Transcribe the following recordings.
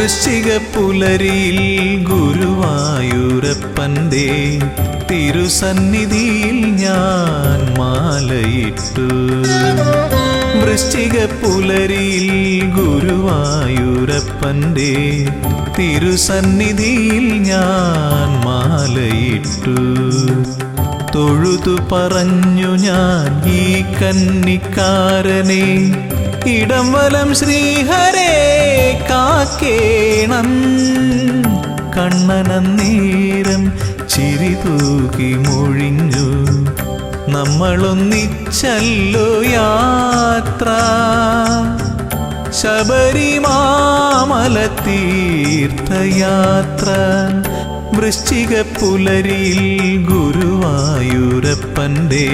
വൃശ്ചിക പുലരിയിൽ ഗുരുവായൂരപ്പൻ്റെ തിരുസന്നിധിയിൽ ഞാൻ മാലയിട്ടു. വൃശ്ചിക പുലരിയിൽ ഗുരുവായൂരപ്പൻ്റെ തിരുസന്നിധിയിൽ ഞാൻ മാലയിട്ടു. തൊഴുതു പറഞ്ഞു ഞാൻ ഈ കന്നിക്കാരനെ, ഇടം വലം ശ്രീഹരേ കാക്കേണം. കണ്ണനന്നേരം ചിരി തൂകി മൊഴിഞ്ഞു, നമ്മളൊന്നിച്ചല്ലോ യാത്ര. ശബരിമാമല തീർത്ഥയാത്ര. വൃശ്ചിക പുലരിയിൽ ഗുരുവായൂരപ്പൻ്റെ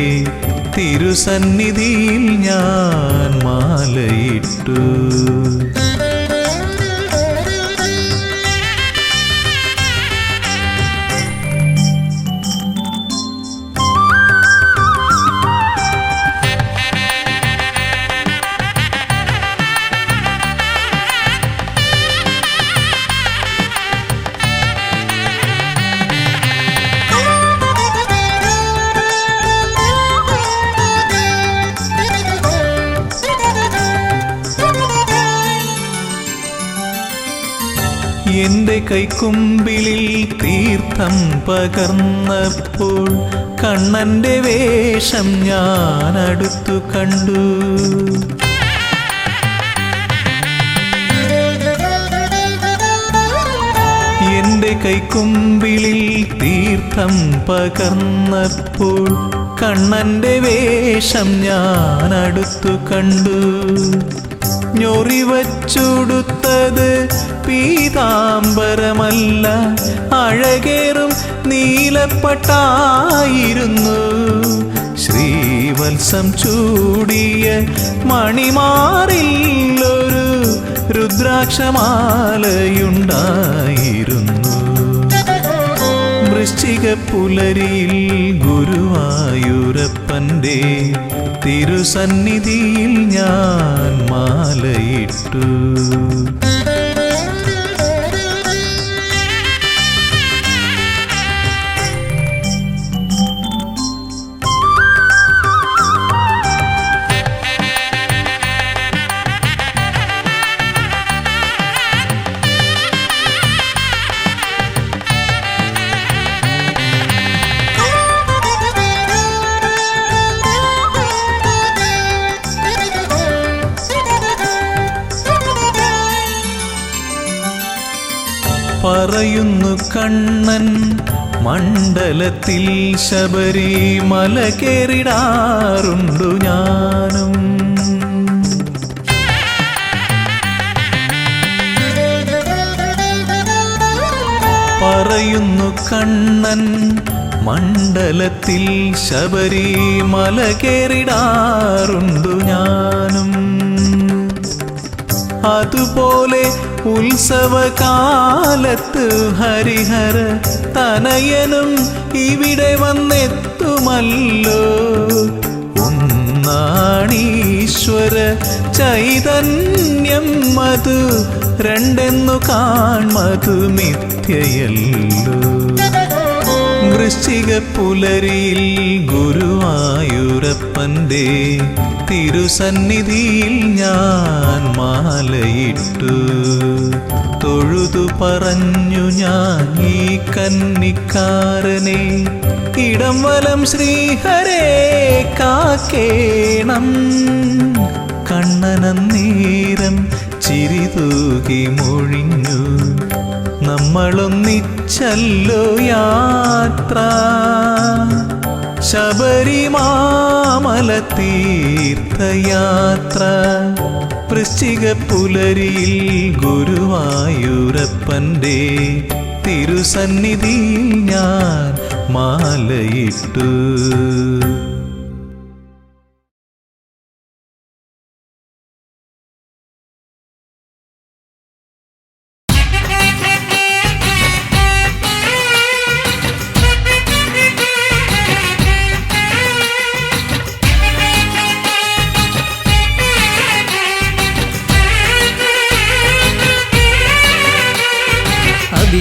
തിരുസന്നിധിയിൽ ഞാൻ മാലയിട്ടു. എന്റെ കൈക്കുമ്പിളിൽ തീർത്ഥം പകർന്നപ്പോൾ കണ്ണന്റെ വേഷം ഞാൻ അടുത്തു കണ്ടു. എന്റെ കൈക്കുമ്പിളിൽ തീർത്ഥം പകർന്നപ്പോൾ കണ്ണന്റെ വേഷം ഞാൻ അടുത്തു കണ്ടു. ഞൊറിവച്ചുടുത്തത് പീതാംബരമല്ല, അഴകേറും നീലപ്പട്ടായിരുന്നു. ശ്രീവത്സം ചൂടിയ മണിമാറിൽ ഒരു രുദ്രാക്ഷമാലയുണ്ടായിരുന്നു. വൃശ്ചിക പുലരിയിൽ ഗുരുവായൂരപ്പൻ്റെ തിരുസന്നിധിയിൽ ഞാൻ മാലയിട്ടു. പറയുന്നു കണ്ണൻ മണ്ഡലത്തിൽ ശബരിമല കേറിടാറുണ്ടു ഞാനും. പറയുന്നു കണ്ണൻ മണ്ഡലത്തിൽ ശബരിമല കേറിടാറുണ്ടു ഞാനും. അതുപോലെ ഉത്സവകാലത്ത് ഹരിഹര തനയനും ഇവിടെ വന്നെത്തുമല്ലോ. ഒന്നാണീശ്വര ചൈതന്യം മധു, രണ്ടെന്നു കാൺമതു മിഥ്യയല്ലോ. വൃശ്ചിക പുലരിയിൽ ഗുരുവായൂരപ്പൻ്റെ തിരുസന്നിധിയിൽ ഞാൻ മാലയിട്ടു. തൊഴുതു പറഞ്ഞു ഞാൻ ഈ കന്നിക്കാരനെ, ഇടം വലം ശ്രീഹരേ കാക്കേണം. കണ്ണനന്നേരം ചിരി തൂകി മൊഴിഞ്ഞു, നമ്മളൊന്നിച്ചല്ലോ യാത്ര. ശബരിമാമല തീർത്ഥയാത്ര. വൃശ്ചിക പുലരിയിൽ ഗുരുവായൂരപ്പൻ്റെ തിരുസന്നിധിയിൽ ഞാൻ മാലയിട്ടു.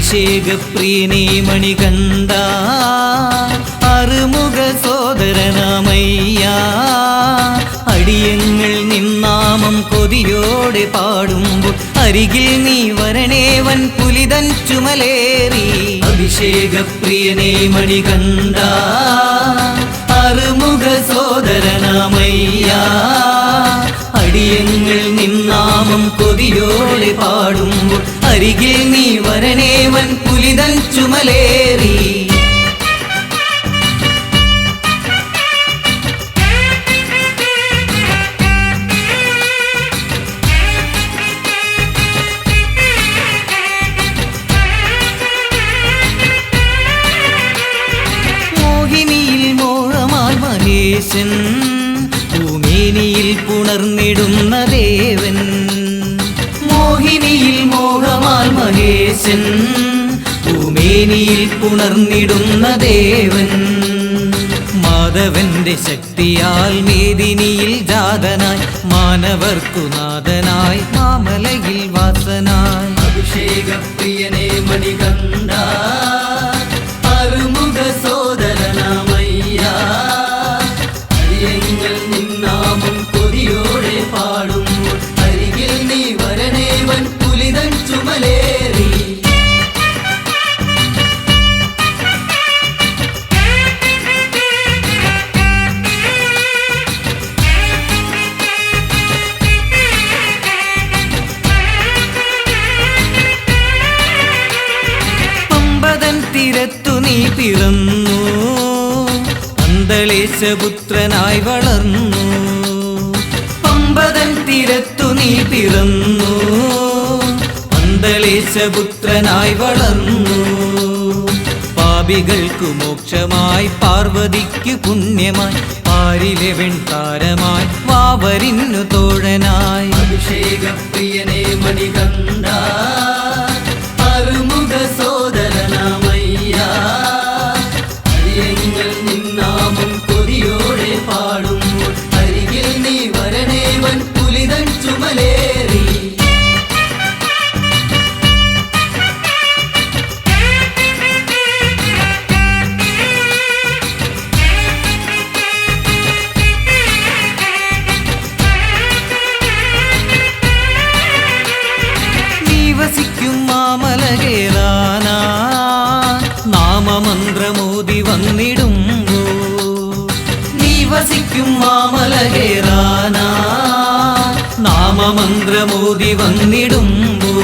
അഭിഷേകപ്രിയനേ മണികണ്ഠ അറുമുഖ സോദരനാമയ്യ അടിയങ്ങൾ നിന്നാമം കൊതിയോടെ പാടുമ്പോൾ അരികിൽ നീ വരണേവൻ പുലിതൻ ചുമലേറി അഭിഷേകപ്രിയനേ മണികണ്ഠ അറുമുഖ സോദരനാമയ്യ അടിയങ്ങൾ നിന്നാമം കൊതിയോടെ പാടുമ്പോൾ അരികിൽ നീ വരണേവൻ പുലിതൻ ചുമലേറി മോഹിനിയിൽ മോഹമാൽ മഹേശൻ ഭൂമേനിയിൽ പുണർന്നിടുന്ന ദേവൻ മോഹിനിയിൽ മോഹമാൽ മഹേശൻ ഭൂമേനിയിൽ പുണർന്നിടുന്ന ദേവൻ മാധവന്റെ ശക്തിയാൽ മേദിനിയിൽ ജാതനായി മാനവർക്കു നാഥനായി മാമലയിൽ വാസനായി അഭിഷേകപ്രിയനേ മണികണ്ഠ അറുമുഖ സോദരനാമയ്യ അരിയങ്ങൾ നിന്നാമം കൊതിയോടെ പാടുമ്പോൾ അരികിൽ നീ വരണേവൻ പുലിതൻ ചുമലേറി പമ്പതൻ തീരത്തു നീ പിറന്നു അന്തളേശപുത്രനായി വളർന്നു പമ്പതൻ തീരത്തു നീ പിറന്നു അന്തളേശപുത്രനായി വളർന്നു പാപികൾക്കു മോക്ഷമായി പാർവതിക്കു പുണ്യമായി പാരിലെ വെൺതാരമായി വാവരിന്നു തോഴനായി അഭിഷേകപ്രിയനേ മണികണ്ഠ അറുമുഖ സോദരനാമയ്യ അരിയങ്ങൾ നിന്നാമം കൊതിയോടെ പാടുമ്പോൾ അരികിൽ നീ വരണേവൻ പുലിതൻ ചുമലേറി നീ വസിക്കും മാമല കേറാനാ നാമമന്ത്രമോദി വന്നിടുമ്പോ നീ വസിക്കും മാമല കേറാനാ നാമമന്ത്രമോദി വന്നിടുമ്പോ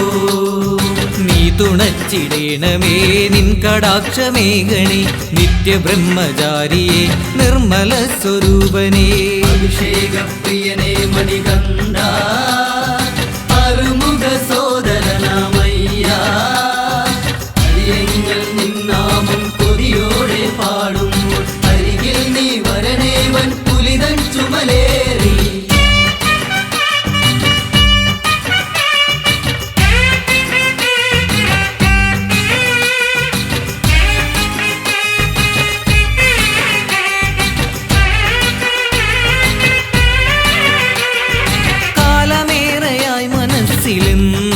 നീ തുണച്ചിടേണമേ നിൻ കടാക്ഷമേഘണി നിത്യബ്രഹ്മചാരിയെ നിർമ്മല സ്വരൂപനേ അഭിഷേകപ്രിയനേ മണികണ്ഠ അറുമുഖ സോദരനാമയ്യ അരിയങ്ങൾ നിന്നാമം കൊതിയോടെ പാടുമ്പോൾ അരികിൽ നീ വരണേവൻ പുലിതൻ ചുമലേറി കാലമേറെയായി മനസ്സിലെന്നും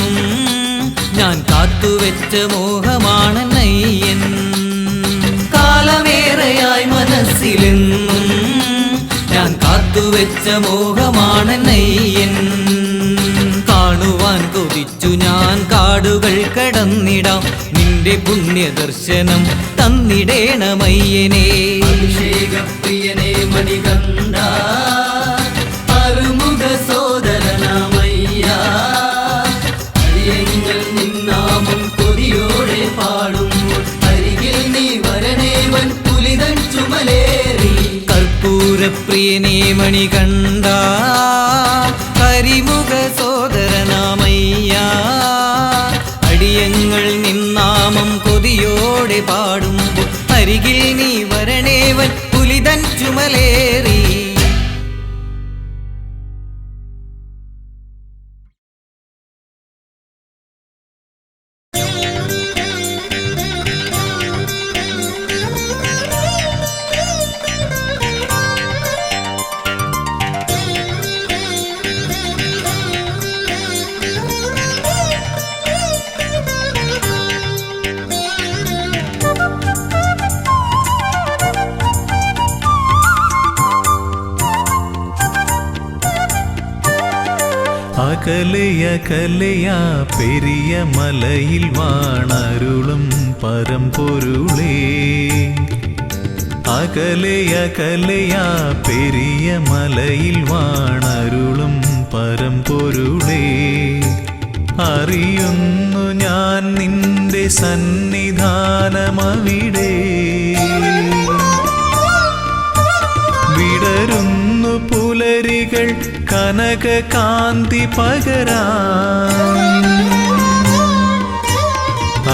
ഞാൻ കാത്തുവെച്ച മോഹമാണയ്യൻ കാലമേറെയായി മനസ്സിലെന്നും ഞാൻ കാത്തുവെച്ച മോഹമാണയ്യൻ കാണുവാൻ കൊതിച്ചു ഞാൻ കാടുകൾ കടന്നിടാം നിന്റെ പുണ്യദർശനം തന്നിടേണമയ്യനേ അഭിഷേകപ്രിയനേ മണികണ്ഠ അറുമുഖ സോദരനാമയ്യ അരിയങ്ങൾ നിന്നാമം കൊതിയോടെ പാടുമ്പോൾ അരികിൽ നീ വരണേവൻ പുലിതൻ ചുമലേറി കർപ്പൂരപ്രിയനേ മണികണ്ഠ കരിമുഖ സോദരനാമയ്യ അടിയങ്ങൾ നിന്നാമം കൊതിയോടെ പാടുമ്പോൾ അരികിൽ നീ വരണേവൻ പുലിതൻ ചുമലേറി അകലയകലയാ പെരിയ മലയിൽ വാണരുളും പരമ്പൊരുളേ. അകലയകലയാ പെരിയ മലയിൽ വാണരുളും പരമ്പൊരുളേ. അറിയുന്നു ഞാൻ നിന്റെ സന്നിധാനമവിടെ. വിടരുന്നു പുലരികൾ കനക കാന്തി പകരാൻ.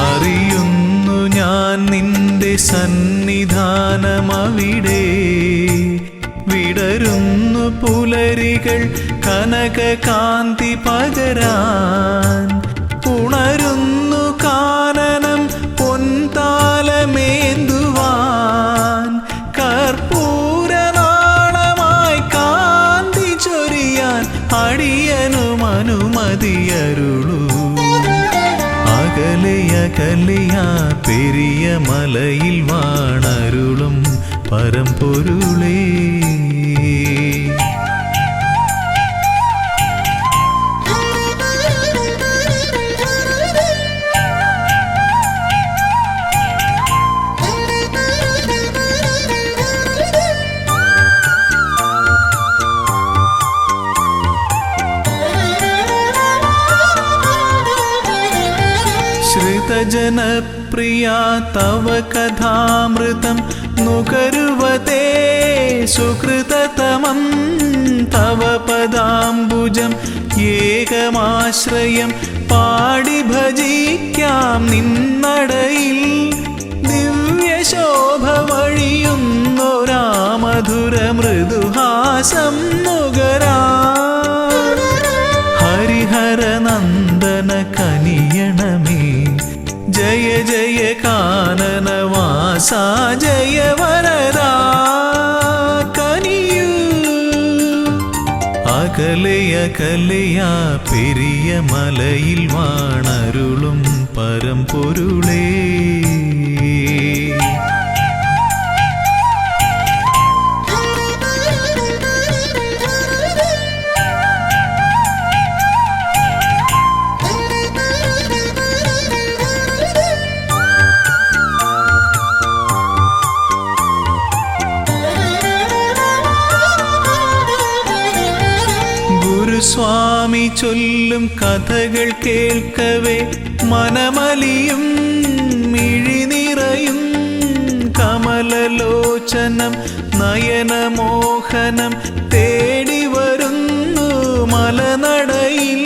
അറിയുന്നു ഞാൻ നിന്റെ സന്നിധാനമവിടെ. വിടരുന്നു പുലരികൾ കനക കാന്തി പകരാൻ. ഉണരുന്നു കാനനം പൊൻതാലമേന്തുവാൻ. കർപ്പൂരനാളമായി കാന്തി ചൊരിയാൻ അടിയനും അനുമതിയരുളൂ. അകലയകലയാ പെരിയ മലയിൽ വാണരുളും പരമ്പൊരുളേ. ശ്രുതജനപ്രിയാ തവ കഥാമൃതം നുകരുവതേ സുകൃതതമം. തവ പദാംബുജം ഏകമാശ്രയം പാടി ഭജിക്കാം നിന്നടയിൽ. ദിവ്യശോഭ വഴിയുന്നൊരാ മധുര മൃദുഹാസം നുകരാ. ഹരിഹരനന്ദന കനിയണമേ ജയ ജയ കാനനവാസ ജയ വരദാ കനിയൂ. അകലയകലയാ പെരിയ മലയിൽ വാണരുളും പരമ്പൊരുളേ. സ്വാമി ചൊല്ലും കഥകൾ കേൾക്കവേ മനമലിയും മിഴിനിറയും. കമലലോചനം നയനമോഹനം തേടി വരുന്നു മലനടയിൽ.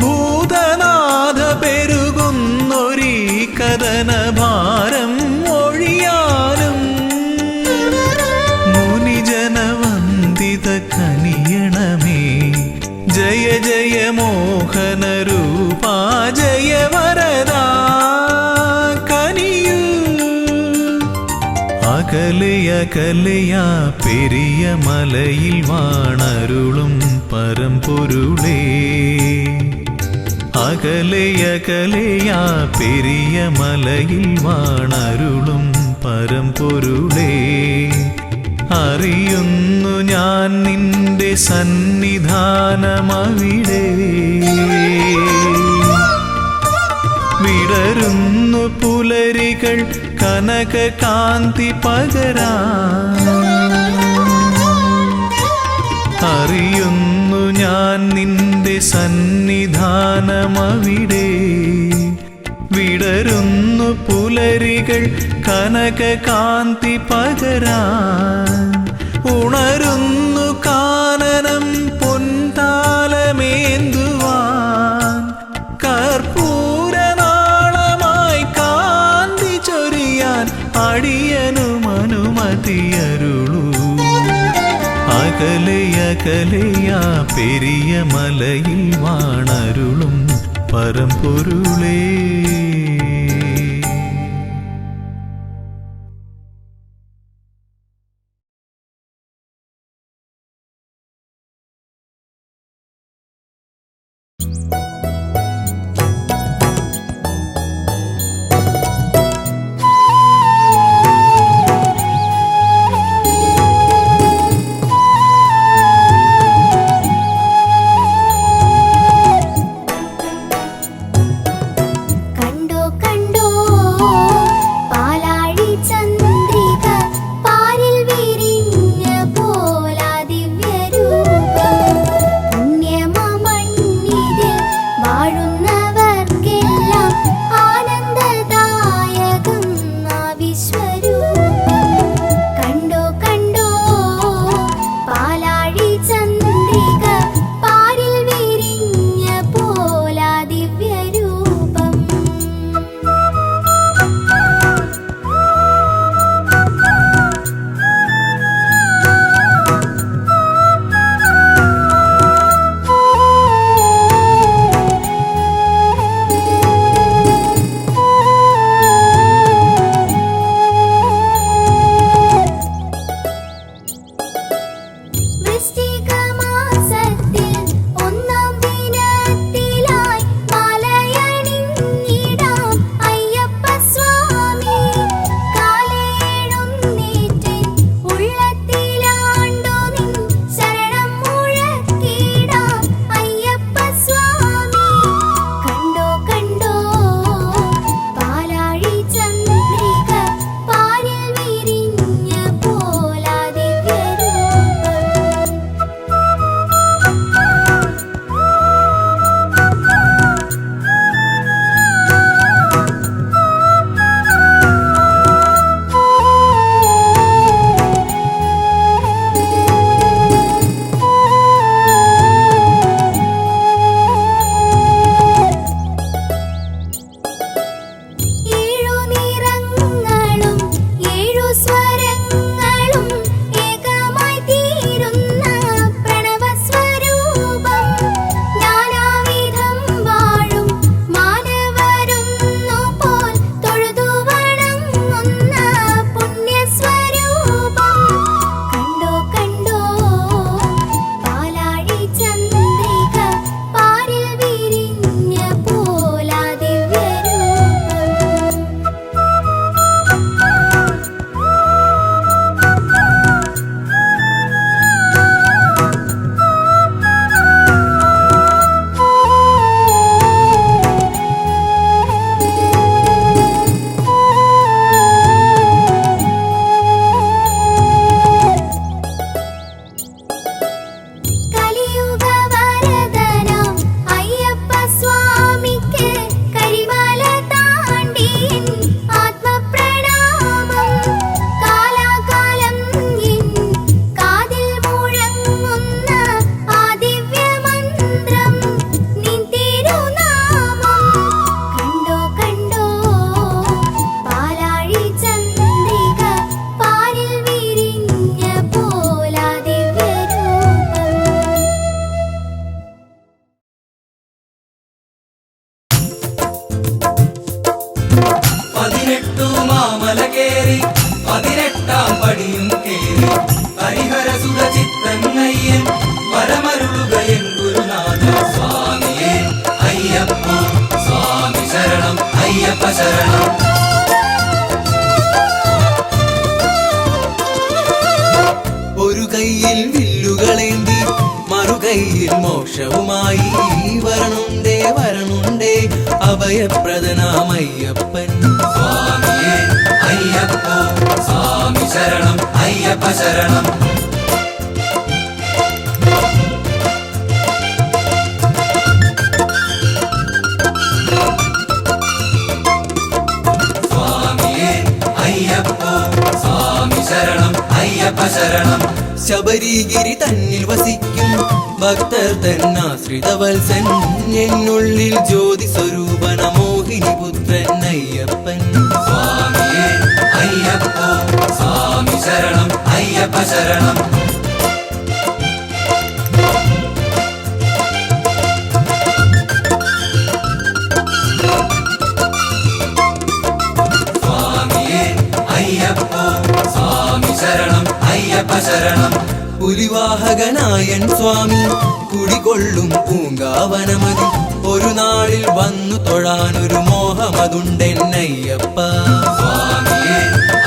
ഭൂതനാഥ പെരുകുന്നൊരീ കഥനഭാരം ഒഴിയാനും. മുനിജനവന്ദിത കനിയണമേ ജയ ജയ മോഹന രൂപാ ജയ വരദാ കനിയൂ. അകലയകലയാ പെരിയ മലയിൽ വാണരുളും പരമ്പൊരുളേ. അകലയകലയാ പെരിയ മലയിൽ വാണരുളും പരമ്പൊരുളേ. അറിയുന്നു ഞാൻ നിന്റെ സന്നിധാനമവിടെ. വിടരുന്നു പുലരികൾ കനക കാന്തി പകരാൻ. അറിയുന്നു ഞാൻ നിന്റെ സന്നിധാനമവിടെ. വിടരുന്നു പുലരികൾ കനക കാന്തി പകരാൻ. ഉണരുന്നു കാനനം പൊൻതാലമേന്തുവാൻ. കർപ്പൂരനാളമായി കാന്തി ചൊരിയാൻ അടിയനും അനുമതിയരുളൂ. അകലയകലയാ പെരിയ മലയിൽ വാണരുളും പരമ്പൊരുളേ. മല കേറി 18-ാം പടിയും കേറി ഹരിഹരസുത ചിത്തങ്ങയ്യൻ വരമരുളുകയൻ ഗുരുനാഥ സ്വാമിയേ അയ്യപ്പ സ്വാമി ശരണം അയ്യപ്പ ശരണം. ഒരു കയ്യിൽ വില്ലുകളേന്തി മറുകൈയിൽ മോക്ഷവുമായി വരണുണ്ടേ വരണുണ്ടേ അഭയപ്രദനാമയ്യപ്പൻ സ്വാമിയേ അയ്യപ്പ സ്വാമി ശരണം അയ്യപ്പ ശരണം. സ്വാമിയേ അയ്യപ്പ സ്വാമി ശരണം അയ്യപ്പ ശരണം. ശബരിഗിരി തന്നിൽ വസിക്കും ഭക്തർ തന്നാശ്രിത വത്സൻ എന്നുള്ളിൽ ജ്യോതി സ്വരൂപന മോഹിനി പുത്രൻ അയ്യപ്പൻ സ്വാമിയേ അയ്യപ്പ സ്വാമി ശരണം അയ്യപ്പ ശരണം. സ്വാമിയേ അയ്യപ്പ സ്വാമി ശരണം അയ്യപ്പ ശരണം. പുലിവാഹകനായൻ സ്വാമി കുടികൊള്ളും പൂങ്കാവനമതി ഒരു നാളിൽ വന്നു തൊഴാനൊരു മോഹമതുണ്ടെന്നയ്യപ്പ സ്വാമിയേ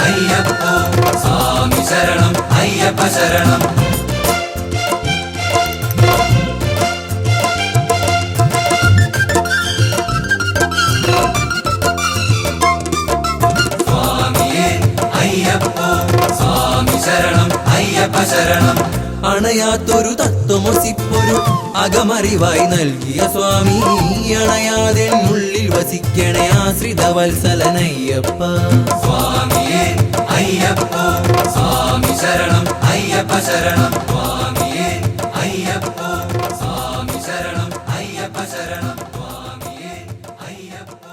അയ്യപ്പ സ്വാമി ശരണം അയ്യപ്പ ശരണം. സ്വാമിയേ അയ്യപ്പ സ്വാമി ശരണം അയ്യപ്പ ശരണം. അണയാത്തൊരു തത്വമൊസിപ്പൊരു അകമറിവായി നൽകിയ സ്വാമി അണയാതെ ഉള്ളിൽ വസിക്കണേ ആശ്രിത വത്സലനയ്യപ്പ സ്വാമിയേ അയ്യപ്പ സ്വാമി ശരണം അയ്യപ്പ ശരണം. സ്വാമിയേ അയ്യപ്പ സ്വാമി ശരണം അയ്യപ്പ ശരണം. സ്വാമിയേ അയ്യപ്പ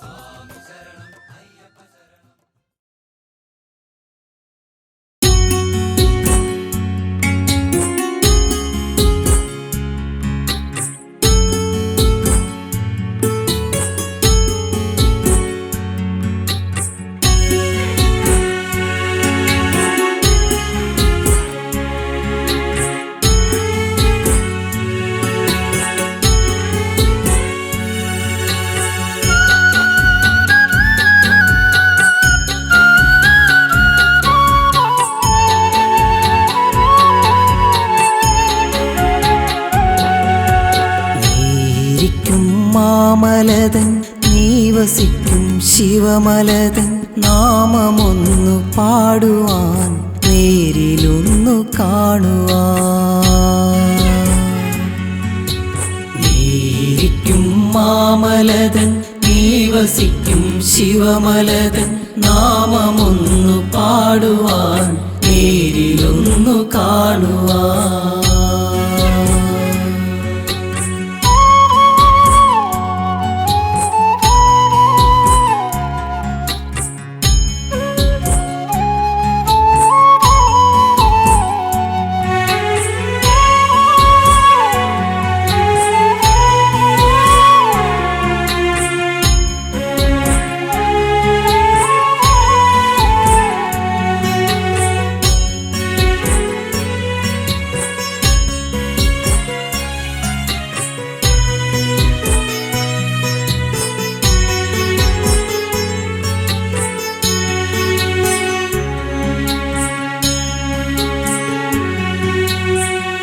സ്വാമി ശരണം അയ്യപ്പ ശരണം. മാമലതൻ നീ വസിക്കും ശിവമലതൻ നാമമൊന്നു പാടുവാൻ നേരിലൊന്നു കാണുവാൻ. നീരിക്കും മാമലതൻ നീ വസിക്കും ശിവമലതൻ നാമമൊന്നു പാടുവാൻ നേരിലൊന്നു കാണുവാൻ.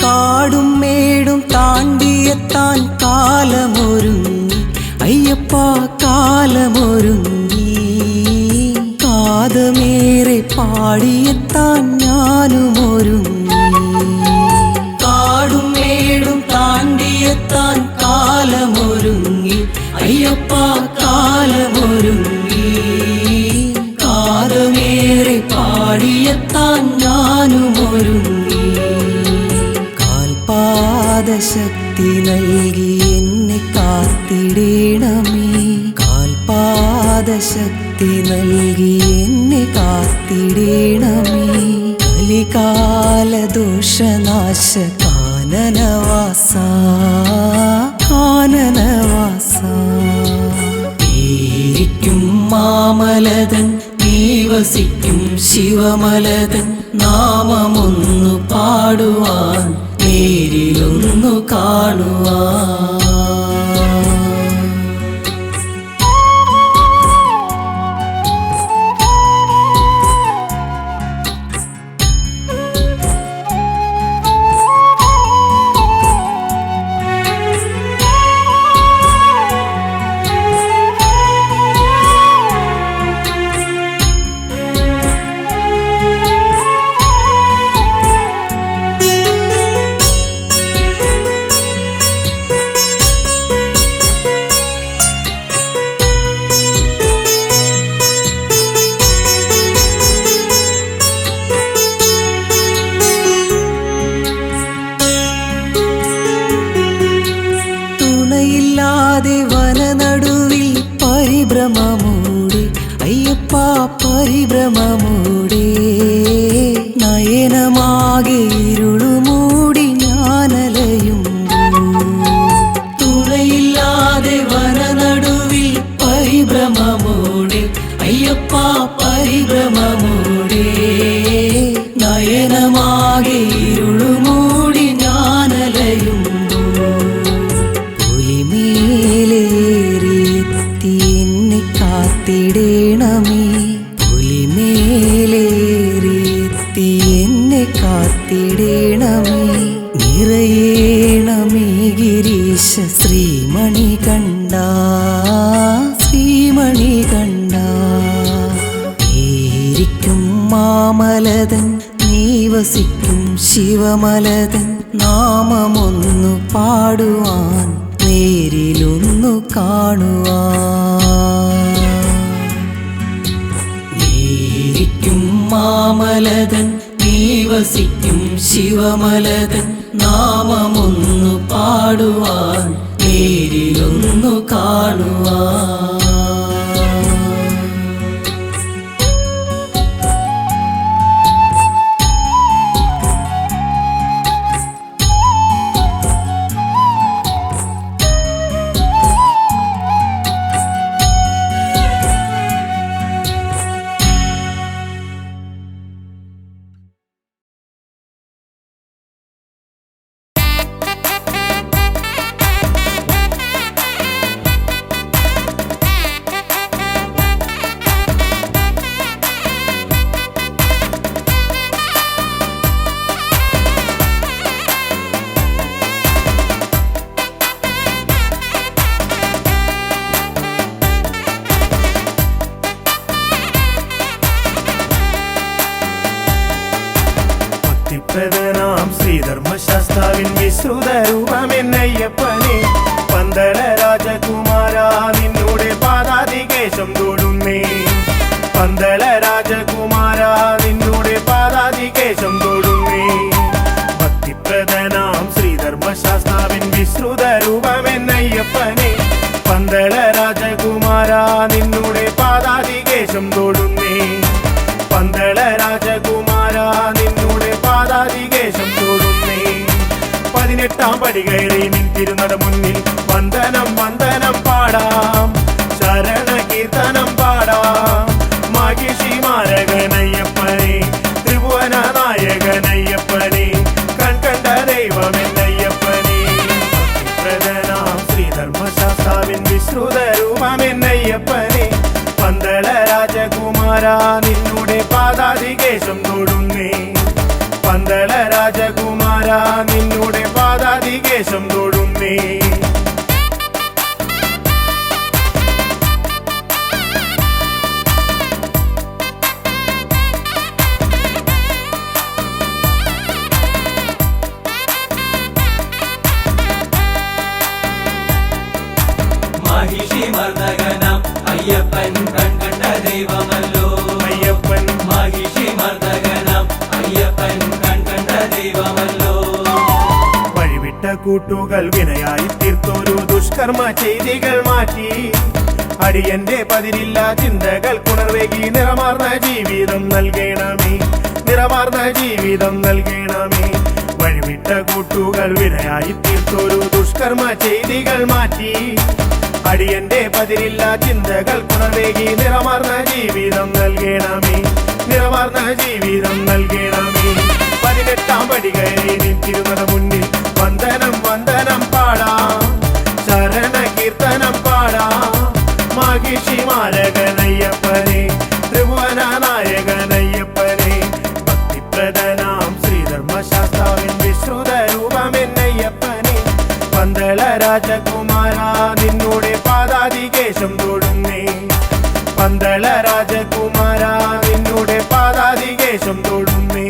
കാടും മേടും താണ്ടിയെത്താൻ കാലമൊരുങ്ങി അയ്യപ്പ കാലമൊരുങ്ങി. കാതമേറെ പാടിയെത്താൻ ഞാനുമൊരുങ്ങി. കാടും മേടും താണ്ടിയെത്താൻ കാലമൊരുങ്ങി അയ്യപ്പ കാലമൊരുങ്ങി. കാതമേറെ പാടിയെത്താൻ ഞാനുമൊരുങ്ങി. പാദശക്തി നൽകി എന്നെ കാത്തിടേണമേ. കാൽപാദശക്തി നൽകി എന്നെ കാത്തിടേണമേ. കലികാലദോഷനാശ കാനനവാസ കാനനവാസ. മാമലതൻ നീ വസിക്കും ശിവമലതൻ നാമമൊന്നു പാടുവാൻ നേരിലൊന്നു കാണുവാൻ. തുണയില്ലാതെ വനനടുവിൽ പരിഭ്രമമൂടെ അയ്യപ്പ പരിഭ്രമമൂടെ നയനമാകെ ഇരുളുമൂടി ഞാനലയുമ്പോൾ. തുണയില്ലാതെ വനനടുവിൽ പരിഭ്രമമൂടെ അയ്യപ്പ പരിഭ്രമമൂടെ നയനമാകെ ഇരുളുമൂടി ഞാനലയുമ്പോൾ. പുലിമേലേറിയെത്തി എന്നെ കാത്തിടേണമേ, പുലിമേലേറിയെത്തി എന്നെ കാത്തിടേണമേ. നിറയേണമേ ഗിരീശ ശ്രീമണി കണ്ട, ശ്രീമണി കണ്ട. ഏരിക്കും മാമലതൻ നീ വസിക്കും ശിവമലതൻ നാമമൊന്നു പാടുവാൻ നേരിലൊന്നു കാണുവാൻ. നേരിക്കും മാമലതൻ നീ വസിക്കും ശിവമലതൻ നാമമൊന്നു പാടുവാൻ നേരിലൊന്നു കാണുവാൻ. ഭക്തിപ്രദനാം ശ്രീധർമ്മശാസ്താവിൻ വിശ്രുത രൂപമെന്നയ്യപ്പനെ പന്തള രാജകുമാര നിന്നോടെ പാദാതികേശം തൊടുന്നേ. പന്തള രാജകുമാര നിന്നോടെ പാദാതികേശം തൊടുന്നേ. ഭക്തിപ്രദനാം ശ്രീധർമ്മശാസ്താവിൻ വിശ്രുത രൂപമെന്നയ്യപ്പനെ പന്തള രാജകുമാര നിന്നോടെ പാദാതികേശം തൊടുന്നേ. പന്തള രാജകുമാര നിന്നോടെ പാദാതികേശം തൊടുന്നേ. 18 പടി കയറി നിൻ തിരുനട മുന്നിൽ വന്ദനം വന്ദനം പാടാം, ശരണ കീർത്തനം പാടാം. മഹിഷി മാരകനയ്യപ്പനെ, ത്രിഭുവന നായകനയ്യപ്പനെ, കൺകണ്ട ദൈവമെന്നയ്യപ്പനെ. ഭക്തിപ്രദനാം ശ്രീധർമ്മശാസ്താവിൻ വിശ്രുത രൂപമെന്നയ്യപ്പനെ പന്തള രാജകുമാര നിന്നോടെ പാദാതികേശം തൊടുന്നേ. പന്തള രാജകുമാര നിന്നോടെ പാദാതികേശം തൊടുന്നേ. മഹിഷി മർദ്ദകനാം അയ്യപ്പൻ കൺകണ്ട ദൈവമല്ലോ. അയ്യപ്പൻ മഹിഷി മർദ്ദകനാം അയ്യപ്പൻ കൺകണ്ട ദൈവമല്ലോ. വഴിവിട്ട കൂട്ടുകൾ വിനയായി തീർത്തൊരു ദുഷ്കർമ്മ ചെയ്തികൾ മാറ്റി അടിയന്റെ പതിരില്ല ചിന്തകൾ കുണർവേകി നിറമാർന്ന ജീവിതം നൽകണമേ, നിറമാർന്ന ജീവിതം നൽകണമേ. വഴിവിട്ട കൂട്ടുകൾ വിനയായി തീർത്തൊരു ദുഷ്കർമ്മ ചെയ്തികൾ മാറ്റി അടിയന്റെ പതിരില്ല ചിന്തകൾ കുണർവേകി നിറമാർന്ന ജീവിതം നൽകണമേ. ജീവിതം നൽകണമേ 18 പടി കയറി നിന്നിരുന്നത മുന്നിൽ വന്ദനം വന്ദനം പാടാം ശരണ കീർത്തനം പാടാം മഹിഷി മാരകനയ്യപ്പനെ ത്രിഭുവന നായകനയ്യപ്പനെ ഭക്തിപ്രദനാം ശ്രീധർമ്മശാസ്താവിൻ വിശ്രുത രൂപമെന്നയ്യപ്പനെ പന്തള രാജകുമാര നിന്നോടെ പാദാതികേശം തൊടുന്നേ പന്തള രാജകുമാര നിന്നോടെ പാദാതികേശം തൊടുന്നേ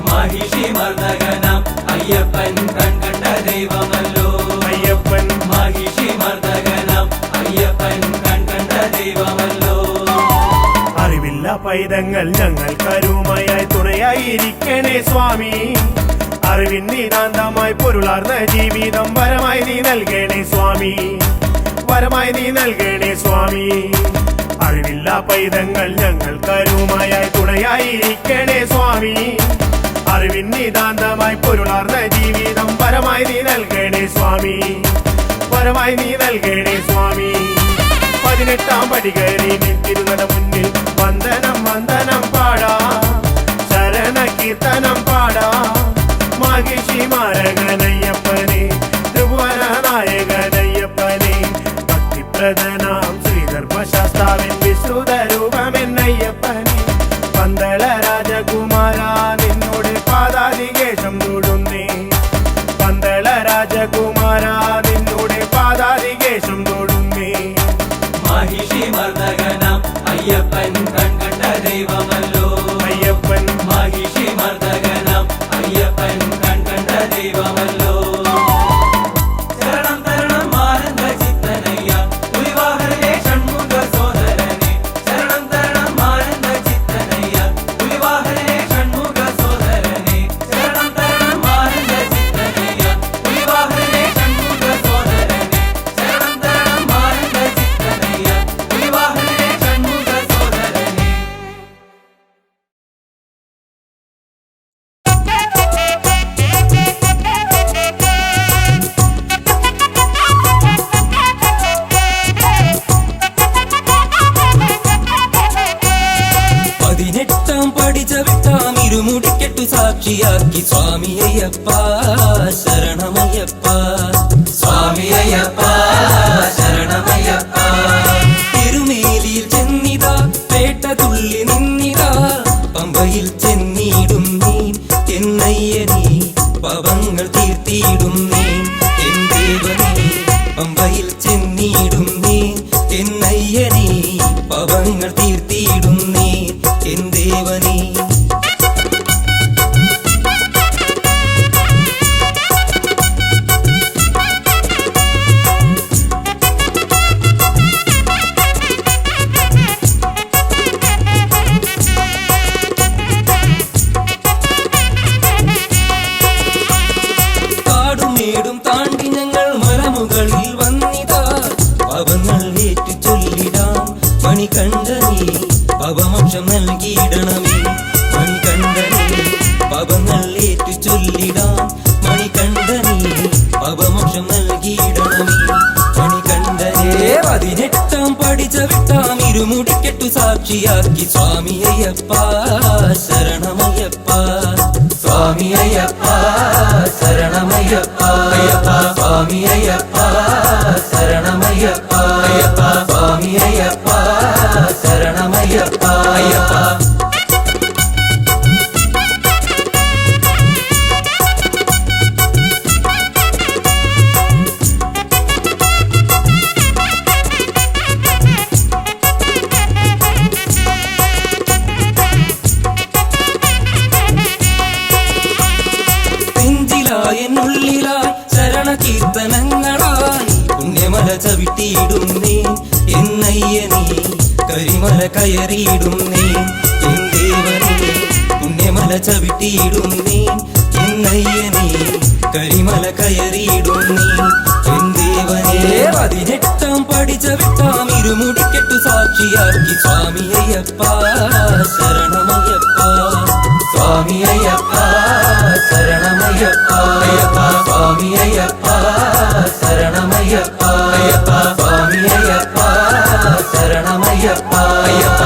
മഹിഷി മർദ്ദകനാം അയ്യപ്പൻ കൺകണ്ട ദൈവമല്ലോ അയ്യപ്പൻ മഹിഷി മർദ്ദകനാം അയ്യപ്പൻ കൺകണ്ട ദൈവമല്ലോ അറിവില്ല പൈതങ്ങൾ ഞങ്ങൾ കരുമയായി തുണയായിരിക്കണേ സ്വാമി അറിവിൻ നിതാന്തമായി പൊരുളാർന്ന ജീവിതം വരമായി നീ നൽകണേ സ്വാമി വരമായി നീ നൽകണേ സ്വാമി അറിവില്ല പൈതങ്ങൾ ഞങ്ങൾ കരുമയായി തുണയായിരിക്കണേ സ്വാമി അറിവിൻ നിതാന്തമായി പൊരുളാർന്ന ജീവിതം വരമായി നീ നൽകണേ സ്വാമി വരമായി നീ നൽകണേ സ്വാമി 18 പടി കയറി നിന്നിരുന്നത മുന്നിൽ വന്ദനം വന്ദനം പാടാം ശരണ കീർത്തനം പാടാം മഹിഷി മാരകനയ്യപ്പനെ ത്രിഭുവന നായകനയ്യപ്പനെ ഭക്തിപ്രദനാം ശ്രീധർമ്മശാസ്താവിൻ വിശ്രുത രൂപമെന്നയ്യപ്പനെ പന്തള രാജകുമാര നിന്നോട് പാദാതികേശം തൊടുന്നേ പന്തള രാജകുമാര നിന്നോട് പാദാതികേശം തൊടുന്നേ മഹിഷി മർദ്ദകനാം അയ്യപ്പൻ കൺകണ്ട ദൈവമല്ലോ അയ്യപ്പൻ മഹിഷി മർദ്ദകനാം അയ്യപ്പൻ കൺകണ്ട ദൈവമല്ലോ ശരണം തരണം ആനന്ദ ചിത്തനയ്യ പുലിവാഹനേ ഷൺമുഖ സോദരനെ ശരണം തരണം ആനന്ദ ചിത്തനയ്യ പുലിവാഹനേ ഷൺമുഖ സോദരനെ ശരണം തരണം ആനന്ദ ചിത്തനയ്യ പുലിവാഹനേ ഷൺമുഖ സോദരനെ ശരണം തരണം ആനന്ദ ചിത്തനയ്യ പുലിവാഹനേ ഷൺമുഖ സോദരനെ പതിനെട്ടാം പടി ചവിട്ടാം ഇരുമുടിക്കെട്ടു സാക്ഷിയാക്കി സ്വാമി അയ്യപ്പ ശരണമയ്യപ്പ സ്വാമി അയ്യപ്പ ശരണമയ്യപ്പ തിരുമേലിയിൽ ചെന്നിതാ പേട്ട തുള്ളി നിന്നിതാ പമ്പയിൽ ചെന്നിടും നീ എന്നയ്യനീ പവങ്ങൾ തീർത്തിയിടും നീ എൻ ദേവനീ പമ്പയിൽ ചെന്നിടും നീ എന്നയ്യനീ പവങ്ങൾ തീർത്തിയിടും നീ എൻ ദേവനീ കാടുമേടും താണ്ടി ഞങ്ങൾ മലമുകളിൽ വന്നിതാ പവങ്ങൾ ഏറ്റു ചൊല്ലിടാം മണികണ്ഠനീ പവമോക്ഷം നൽകിയിടണമേ മണികണ്ഠനീ പവങ്ങൾ ഏറ്റു ചൊല്ലിടാം മണികണ്ഠനീ പവമോക്ഷം നൽകിയിടണമേ മണികണ്ഠനേ 18 പടി ചവിട്ടാം ഇരുമുടിക്കെട്ടു സാക്ഷിയാക്കി സ്വാമി അയ്യപ്പ ശരണമയ്യപ്പ സ്വാമി അയ്യപ്പ ശരണമയ്യപ്പ അയ്യപ്പ സ്വാമി അയ്യപ്പ ശരണമയ്യപ്പ അയ്യപ്പ സ്വാമി അയ്യപ്പ ശരണമയ്യപ്പ അയ്യപ്പ എന്നുള്ളിലായി ശരണ കീർത്തനങ്ങളായി പുണ്യമല ചവിട്ടിയിടുന്നേ എന്നയ്യനീ കരിമല കയറിയിടുന്നേ എൻ ദേവനീ പുണ്യമല ചവിട്ടിയിടുന്നേ എന്നയ്യനീ കരിമല കയറിയിടുന്നേ എൻ ദേവനേ 18 പടി ചവിട്ടാം ഇരുമുടിക്കെട്ടു സാക്ഷിയാക്കി സ്വാമി അയ്യപ്പ ശരണമയ്യപ്പ സ്വാമി അയ്യപ്പ ശരണമയ്യപ്പ അയ്യപ്പ സ്വാമി അയ്യപ്പ ശരണമയ്യപ്പ അയ്യപ്പ സ്വാമി അയ്യപ്പ ശരണമയ്യപ്പ അയ്യപ്പ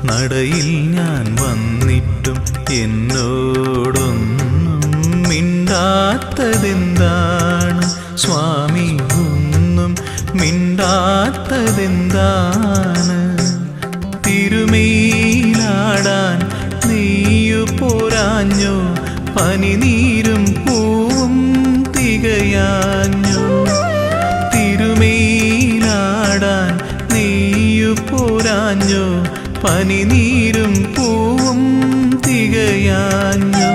നടയിൽ ഞാൻ വന്നിട്ടും എന്നോടൊന്നും മിണ്ടാത്തതെന്താണ് സ്വാമി ഒന്നും മിണ്ടാത്തതെന്താണ് തിരുമേലാടാൻ നീയു പോരാഞ്ഞോ പനിനീരും പൂവും തികയാഞ്ഞോ തിരുമേലാടാൻ നീയു പോരാഞ്ഞോ പനിനീരും പൂവും തികയാഞ്ഞു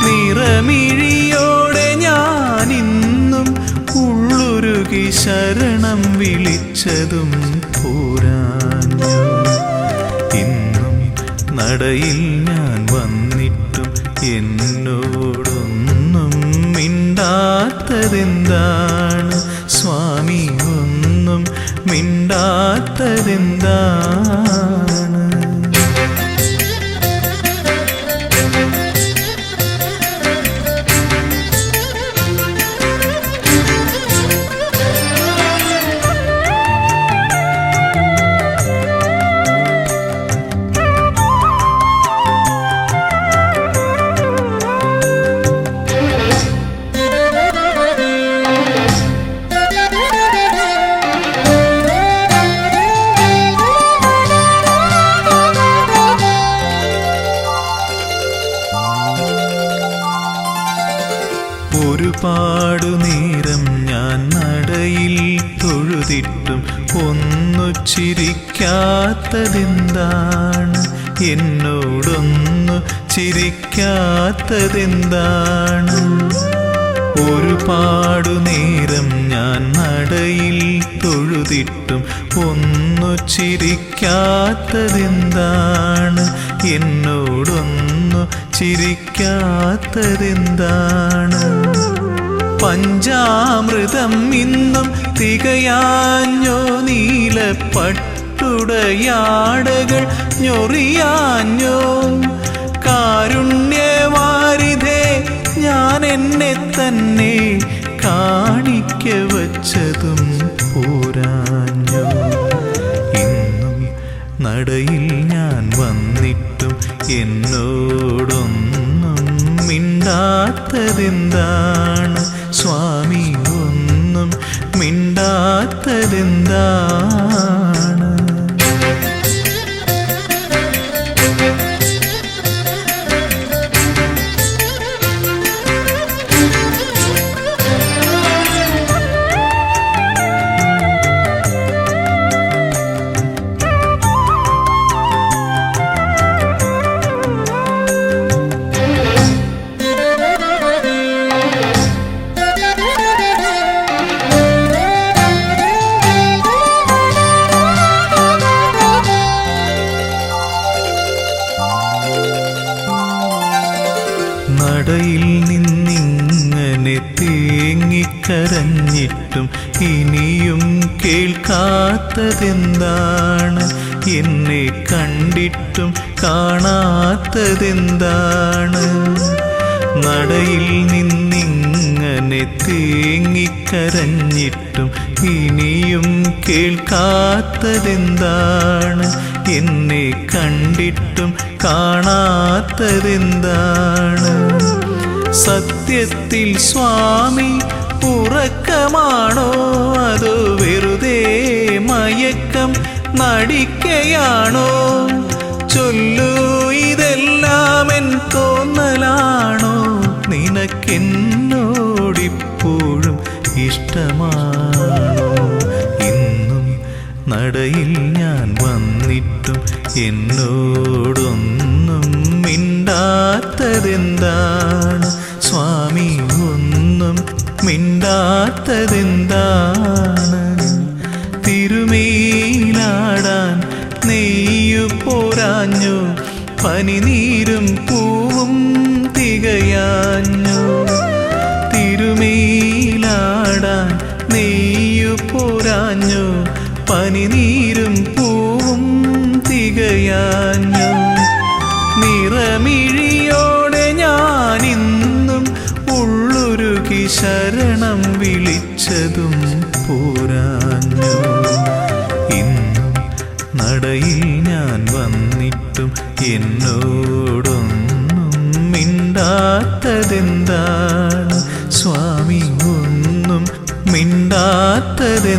നിറമിഴിയോടെ ഞാനിന്നും ഉള്ളുരുകി ശരണം വിളിച്ചതും പോരാഞ്ഞു ഇന്നും നടയിൽ ഞാൻ വന്നിട്ടും എന്നോടൊന്നും മിണ്ടാത്തതെന്താണ് സ്വാമി ഒന്നും മിണ്ടാത്തതെന്താണ് ഒരുപാടു നേരം ഞാൻ നടയിൽ തൊഴുതിട്ടും ഒന്നു ചിരിക്കാത്തതെന്താണ് എന്നോടൊന്നു ചിരിക്കാത്തതെന്താണ് ഒരുപാടു നേരം ഞാൻ നടയിൽ തൊഴുതിട്ടും ഒന്നു ചിരിക്കാത്തതെന്താണ് എന്നോടൊന്നു ചിരിക്കാത്തതെന്താണ് പഞ്ചാമൃതം ഇന്നും തികയാഞ്ഞോ നീലപ്പട്ടുടയാടകൾ ഞൊറിയാഞ്ഞോ കാരുണ്യവാരിധേ ഞാൻ എന്നെ തന്നെ കാണിക്ക വച്ചതും പോരാഞ്ഞോ ഇന്നും നടയിൽ ഞാൻ വന്നിട്ടും എന്നോടൊന്നും മിണ്ടാത്തതെന്താണ് സ്വാമി ഒന്നും മിണ്ടാത്തതെന്താണ് നടയിൽ നിന്നിങ്ങനെ തേങ്ങിക്കരഞ്ഞിട്ടും ഇനിയും കേൾക്കാത്തതെന്താണ് എന്നെ കണ്ടിട്ടും കാണാത്തതെന്താണ് നടയിൽ നിന്നിങ്ങനെ തേങ്ങിക്കരഞ്ഞിട്ടും ഇനിയും കേൾക്കാത്തതെന്താണ് എന്നെ കണ്ടിട്ടും കാണാത്തതെന്താണ് സത്യത്തിൽ സ്വാമി ഉറക്കമാണോ അതോ വെറുതെ മയക്കം നടിക്കയാണോ? ചൊല്ലൂ, ഇതെല്ലാം എൻ തോന്നലാണോ? നിനക്കെന്നോടിപ്പോഴും ഇഷ്ടമാണോ? ഇന്നും നടയിൽ ഞാൻ വന്നിട്ടും എന്നോടൊന്നും മിണ്ടാത്തതെന്താണ് സ്വാമി? ഒന്നും മിണ്ടാത്തതെന്താണ്? തിരുമേലാടാൻ നെയ്യു പോരാഞ്ഞു, പനിനീരും പൂവും തികയാഞ്ഞു. തിരുമേലാടാൻ നെയ്യു പോരാഞ്ഞു, പനിനീരും പൂവും തികയാഞ്ഞു. നിറമിഴിയോടെ ഞാനിന്നും ഉള്ളുരുകി ശരണം വിളിച്ചതും പോരാഞ്ഞു. ഇന്നും നടയിൽ ഞാൻ വന്നിട്ടും എന്നോടൊന്നും മിണ്ടാത്തതെന്താണ് സ്വാമി? ഒന്നും മിണ്ടാത്തതെന്താണ്?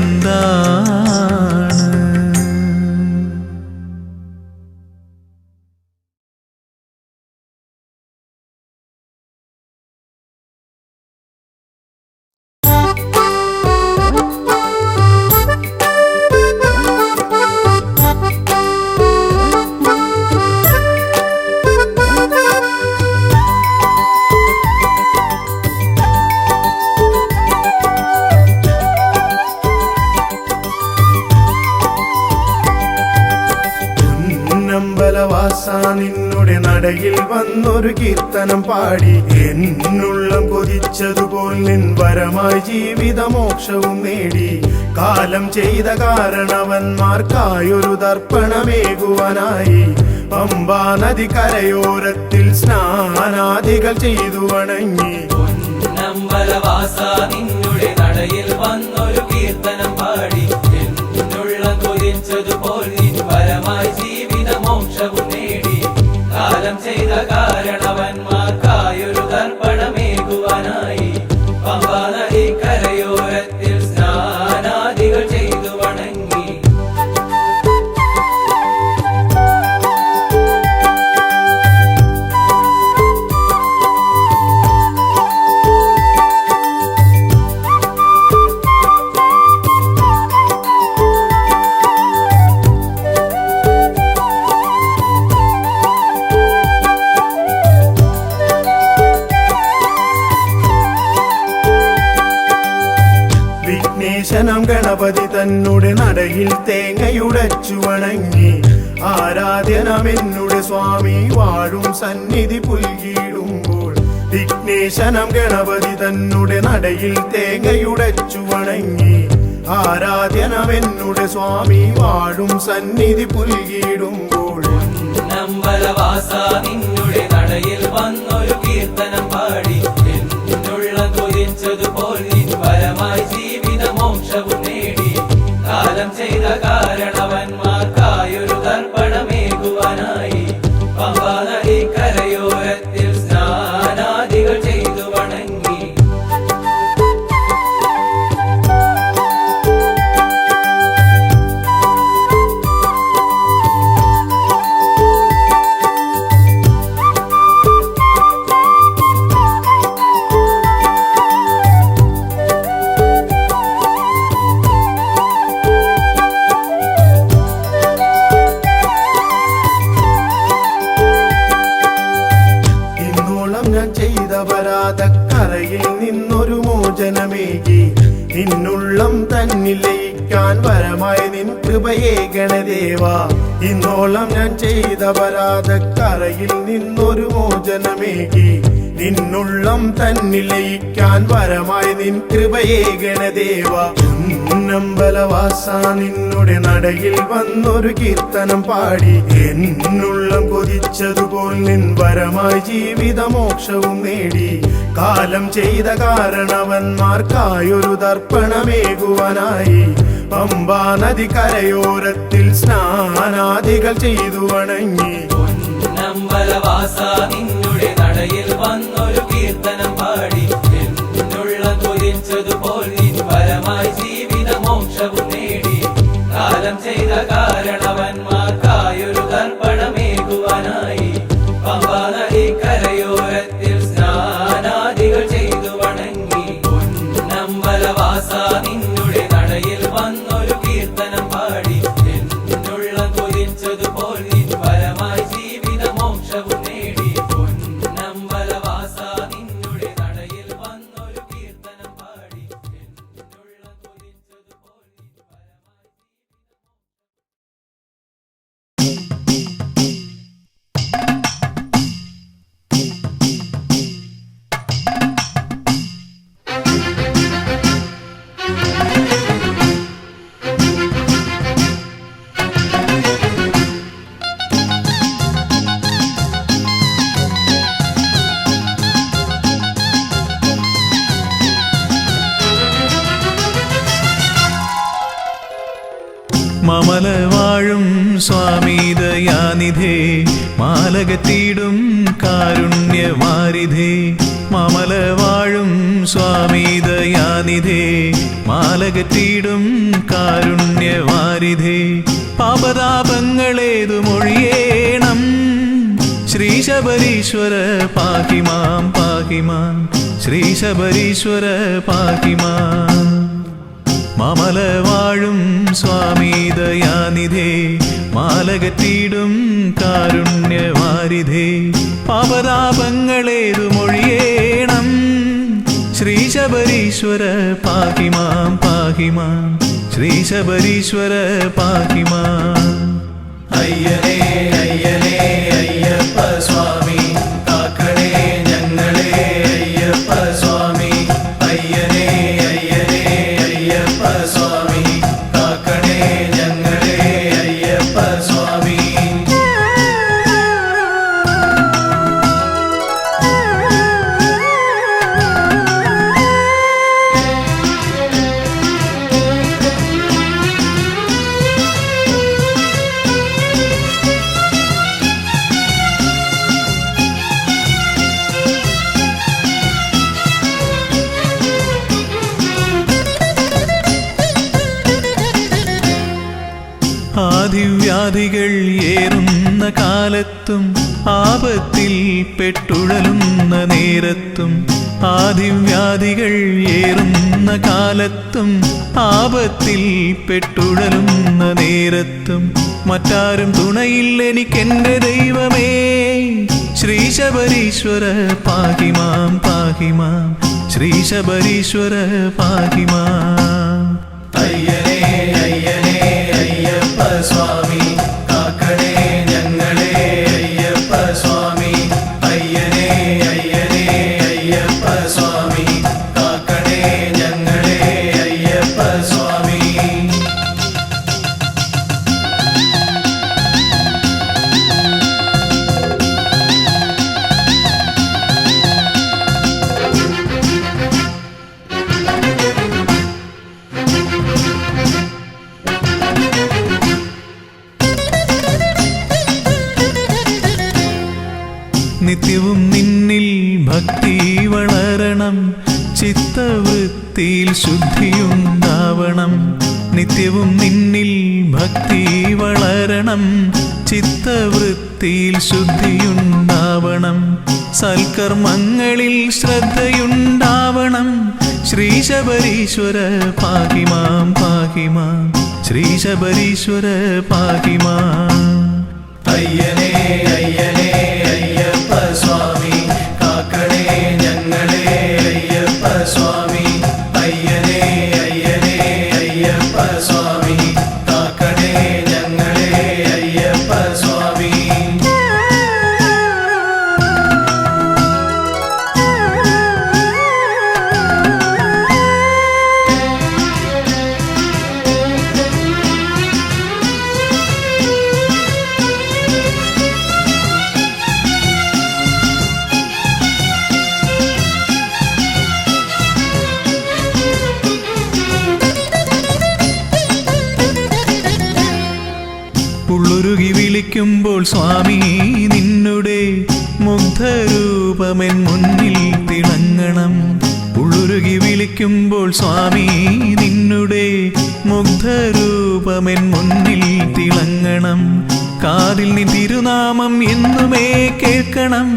നിന്നുടെ നടയിൽ വന്നൊരു കീർത്തനം പാടി എന്നുള്ളം കൊതിച്ചതുപോൽ നിൻ വരമായി ജീവിതമോക്ഷവും നേടി. കാലം ചെയ്ത കാരണവന്മാർക്കായൊരു തർപ്പണമേകുവാനായി പമ്പാ നദി കരയോരത്തിൽ സ്നാനാദികൾ ചെയ്തു വണങ്ങി. നിന്നുടെ നടയിൽ വന്നൊരു കീർത്തനം പാടി എന്നുള്ളം കൊതിച്ചതുപോൽ നിൻ വരമായി ജീവിതമോക്ഷവും നേടി. കാലം ചെയ്ത കാരണവന്മാർക്കായൊരു തർപ്പണമേകുവാനായി പമ്പാ നദി കരയോരത്തിൽ സ്നാനാദികൾ ചെയ്തു വണങ്ങി. വിഘ്നേശനം ഗണപതി തന്നുടെ നടയിൽ തേങ്ങയുടച്ചു വണങ്ങി. ആരാധ്യനമെന്നുടെ സ്വാമി വാഴും സന്നിധി പുൽകിടുമ്പോൾ. വിഘ്നേശനം ഗണപതി തന്നുടെ നടയിൽ തേങ്ങയുടച്ചു വണങ്ങി. ആരാധ്യനമെന്നുടെ സ്വാമി വാഴും സന്നിധി പുൽകിടുമ്പോൾ. നിന്നുടെ നടയിൽ വന്നൊരു കീർത്തനം പാടി എന്നുള്ളം കൊതിച്ചതുപോൽ നിൻ വരമായി ജീവിതമോക്ഷവും നേടി. കാലം ചെയ്ത കാരണവന്മാർക്കായൊരു തർപ്പണമേകുവാനായി പമ്പാ നദി കരയോരത്തിൽ സ്നാനാദികൾ ചെയ്തു വണങ്ങി. കരയിൽ നിന്നൊരു മോചനമേകി. നിന്നുള്ളം തന്നിൽ ലയിക്കാൻ വരമായി നിൻ കൃപയേ ഗണദേവാ. ഇന്നോളം ഞാൻ ചെയ്ത പരാധക്കരയിൽ നിന്നൊരു മോചനമേകി. നിന്നുള്ളം തന്നിൽ ലയിക്കാൻ വരമായി നിൻ കൃപയേ ഗണദേവാ. പൊന്നമ്പലവാസ നിന്നുടെ നടയിൽ വന്നൊരു കീർത്തനം പാടി എന്നുള്ളം കൊതിച്ചതുപോൽ നിൻ വരമായി ജീവിതമോക്ഷവും നേടി. കാലം ചെയ്ത കാരണവന്മാർക്കായൊരു തർപ്പണമേകുവാനായി പമ്പാ നദി കരയോരത്തിൽ സ്നാനാദികൾ ചെയ്തു വണങ്ങി. നിന്നുടെ നടയിൽ നടയിൽ വന്നൊരു കീർത്തനം പാടി എന്നുള്ള തുരിച്ചതുപോൽ പരമായി ജീവിത മോക്ഷവും നേടി കാലം ചെയ്ത കാരണവന്മാർക്കായൊരു തർപ്പണമേകുവാനായി പമ്പാ നദി കരയോരത്തിൽ സ്നാനാദികൾ ചെയ്തു വണങ്ങി പൊന്നമ്പലവാസ നിന്നുടെ നടയിൽ വന്നൊരു കീർത്തനം പാടി എന്നുള്ള തുരിച്ചതുപോൽ പരമായി ജീവിത മോക്ഷവും നേടി പൊന്നമ്പലവാസ നിന്നുടെ നടയിൽ വന്നൊരു കീർത്തനം പാടി എന്നുള്ള തുരിച്ചതുപോൽ മമല വാഴും സ്വാമി ദയാനിധേ മാലകത്തിടും കാരുണ്യവാരിധേ മമല വാഴും സ്വാമി ദയാനിധേ മാലകത്തിടും കാരുണ്യവാരിധേ പാപതാപങ്ങളേതു മൊഴിയേണം ശ്രീ ശബരീശ്വര പാഹിമാം പാഹിമാം ശ്രീ ശബരീശ്വര പാഹിമാം മമല വാഴും സ്വാമി ദയാനിധേ മാലകത്തിടും കാരുണ്യവാരിധേ പാപതാപങ്ങളേതു മൊഴിയേണം ശ്രീ ശബരീശ്വര പാഹിമാം പാഹിമാം ശ്രീ ശബരീശ്വര പാഹിമാം അയ്യനേ അയ്യനേ അയ്യപ്പ സ്വാമി കാക്കണേ ഞങ്ങളെ അയ്യപ്പ സ്വാമി അയ്യനേ അയ്യനേ അയ്യപ്പ സ്വാമി കാക്കണേ ഞങ്ങളെ അയ്യപ്പ സ്വാമി ആദിവ്യാധികൾ ഏറുന്ന കാലത്തും ആപത്തിൽ പെട്ടുഴലുന്ന നേരത്തും ആദിവ്യാധികൾ ഏറുന്ന കാലത്തും ആപത്തിൽ പെട്ടുഴലുന്ന നേരത്തും മറ്റാരും തുണയില്ല എനിക്കെന്റെ ദൈവമേ ശ്രീ ശബരീശ്വര പാഹിമാം പാഹിമാം ശ്രീ ശബരീശ്വര പാഹിമാം അയ്യനേ അയ്യനേ അയ്യപ്പ സ്വാമി കാക്കണേ ഞങ്ങളെ അയ്യപ്പ സ്വാമി അയ്യനേ അയ്യനേ അയ്യപ്പ സ്വാമി കാക്കണേ ഞങ്ങളെ അയ്യപ്പ സ്വാമി നിത്യവും നിന്നിൽ ഭക്തി വളരണം ചിത്തവൃത്തിയിൽ ശുദ്ധിയുണ്ടാവണം നിത്യവും നിന്നിൽ ഭക്തി വളരണം ചിത്തവൃത്തിയിൽ ശുദ്ധിയുണ്ടാവണം സൽക്കർമ്മങ്ങളിൽ ശ്രദ്ധയുണ്ടാവണം ശ്രീ ശബരീശ്വര പാഹിമാം പാഹിമാം ശ്രീ ശബരീശ്വര പാഹിമാം അയ്യനേ അയ്യനേ അയ്യപ്പ സ്വാമി കാക്കണേ ഞങ്ങളെ അയ്യപ്പ സ്വാമി അയ്യനേ അയ്യനേ അയ്യപ്പ സ്വാമി കാക്കണേ ഞങ്ങളെ അയ്യപ്പ സ്വാമി ഉള്ളുരുകി വിളിക്കുമ്പോൾ സ്വാമി നിന്നുടെ മുഗ്ധരൂപമെൻ മുന്നിൽ തിളങ്ങണം. ഉള്ളുരുകി വിളിക്കുമ്പോൾ സ്വാമി നിന്നുടെ മുഗ്ധരൂപമെൻ മുന്നിൽ തിളങ്ങണം. കാതിൽ നീ തിരുനാമം എന്നുമേ കേൾക്കണം.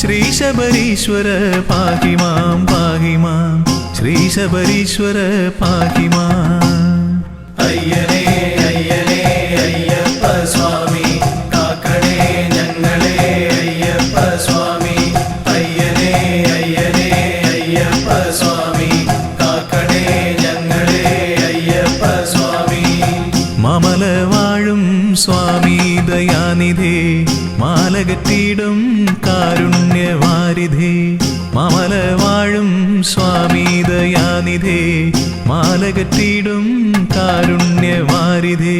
ശ്രീ ശബരീശ്വര പാഹിമാം പാഹിമാം, ശ്രീ ശബരീശ്വര പാഹിമാം. അയ്യനേ അയ്യനേ അയ്യപ്പ സ്വാമി, കാക്കണേ ഞങ്ങളെ അയ്യപ്പ സ്വാമി. അയ്യനേ അയ്യനേ അയ്യപ്പ സ്വാമി, കാക്കണേ ഞങ്ങളെ അയ്യപ്പ സ്വാമി. മമല വാഴും സ്വാമി ദയാനിധേ, മാലകറ്റിടും കാരുണ്യവാരിധേ. മമല വാഴും സ്വാമി ദയാനിധേ, മാലകറ്റിടും കാരുണ്യവാരിധേ.